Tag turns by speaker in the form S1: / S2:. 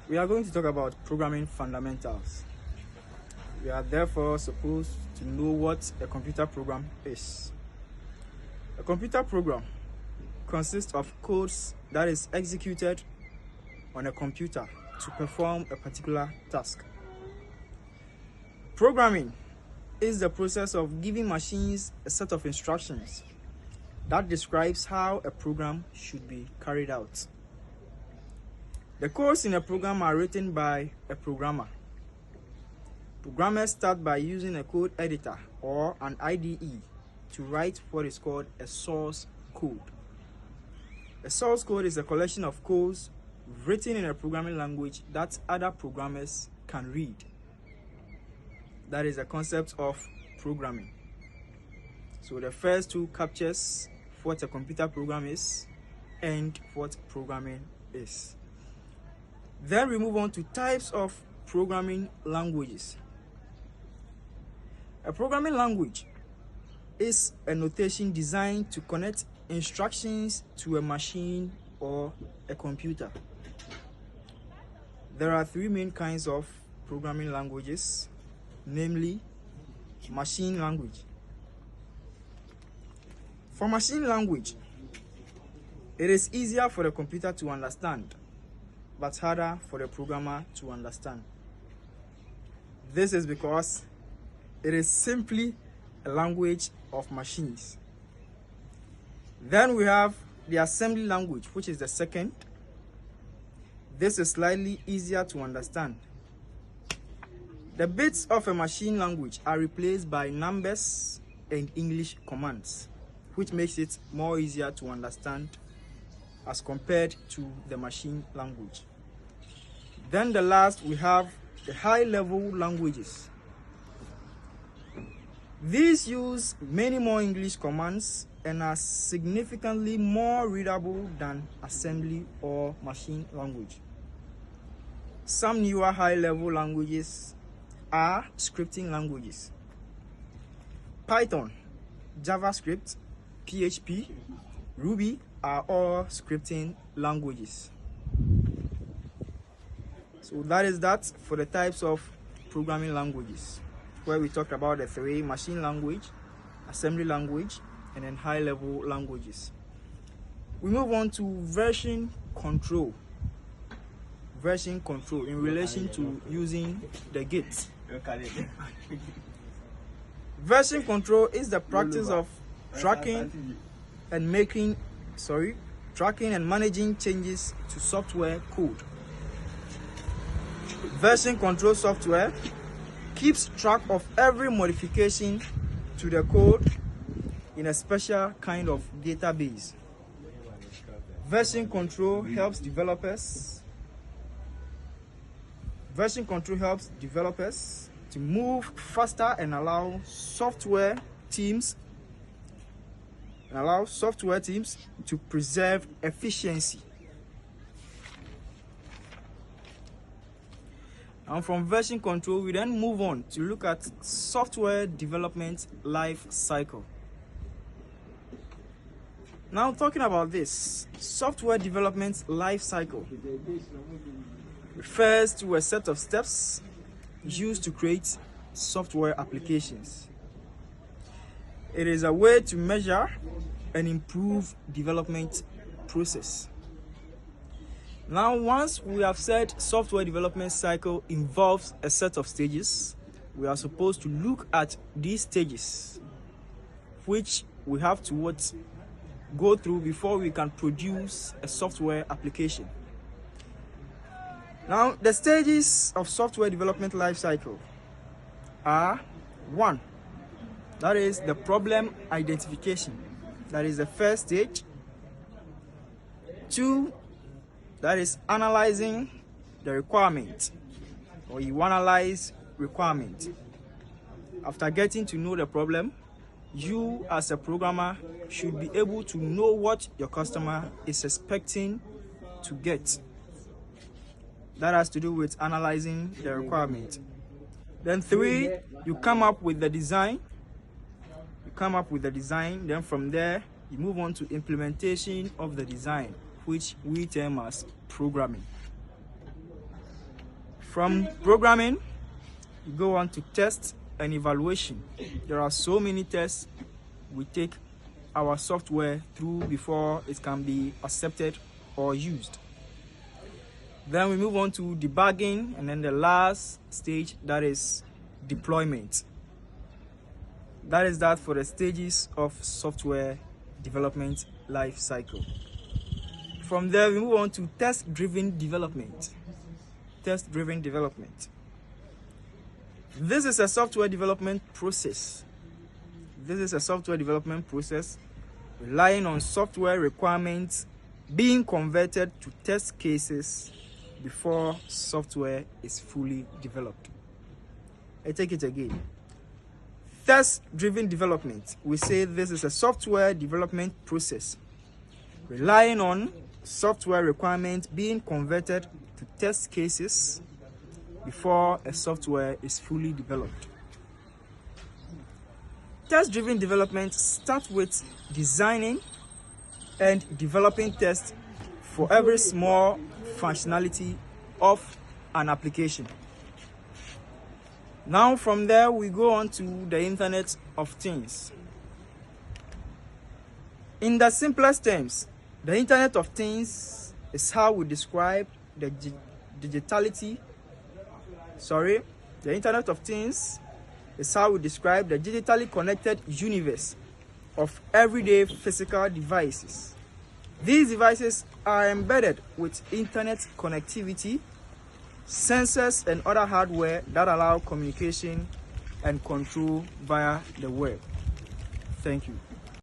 S1: We are going to talk about programming fundamentals. We are therefore supposed to know what a computer program is. A computer program consists of codes that is executed on a computer to perform a particular task. Programming is the process of giving machines a set of instructions that describes how a program should be carried out. The codes in a program are written by a programmer. Programmers start by using a code editor or an IDE to write what is called a source code. A source code is a collection of codes written in a programming language that other programmers can read. That is the concept of programming. So the first two captures what a computer program is and what programming is. Then we move on to types of programming languages. A programming language is a notation designed to connect instructions to a machine or a computer. There are three main kinds of programming languages, namely machine language. For machine language, it is easier for the computer to understand, but harder for the programmer to understand. This is because it is simply a language of machines. Then we have the assembly language, which is the second. This is slightly easier to understand. The bits of a machine language are replaced by numbers and English commands, which makes it more easier to understand as compared to the machine language. Then the last, we have the high-level languages. These use many more English commands and are significantly more readable than assembly or machine language. Some newer high-level languages are scripting languages. Python, JavaScript, PHP, Ruby are all scripting languages. So that is that for the types of programming languages, where we talked about the three: machine language, assembly language, and then high-level languages. We move on to version control. Version control in relation to using the Git. Version control is the practice of tracking and managing changes to software code. Version control software keeps track of every modification to the code in a special kind of database. Version control helps developers to move faster and allow software teams to preserve efficiency. And from version control, we then move on to look at software development life cycle. Now, talking about this, software development life cycle refers to a set of steps used to create software applications. It is a way to measure and improve development process. Now, once we have said software development cycle involves a set of stages, we are supposed to look at these stages, which we have to go through before we can produce a software application. Now, the stages of software development life cycle are: 1, that is the problem identification. That is the first stage. 2, that is analyzing the requirement, or you analyze requirement. After getting to know the problem, you as a programmer should be able to know what your customer is expecting to get. That has to do with analyzing the requirement. Then 3, you come up with the design. Then from there, you move on to implementation of the design, which we term as programming. From programming, we go on to test and evaluation. There are so many tests we take our software through before it can be accepted or used. Then we move on to debugging, and then the last stage, that is deployment. That is that for the stages of software development life cycle. From there, we move on to test-driven development. Test-driven development. This is a software development process. This is a software development process relying on software requirements being converted to test cases before software is fully developed. I take it again. Test-driven development. We say this is a software development process relying on software requirements being converted to test cases before a software is fully developed. Test-driven development starts with designing and developing tests for every small functionality of an application. Now from there, we go on to the Internet of Things. In the simplest terms, the Internet of Things is how we describe the digitality. The Internet of Things is how we describe the digitally connected universe of everyday physical devices. These devices are embedded with internet connectivity, sensors, and other hardware that allow communication and control via the web. Thank you.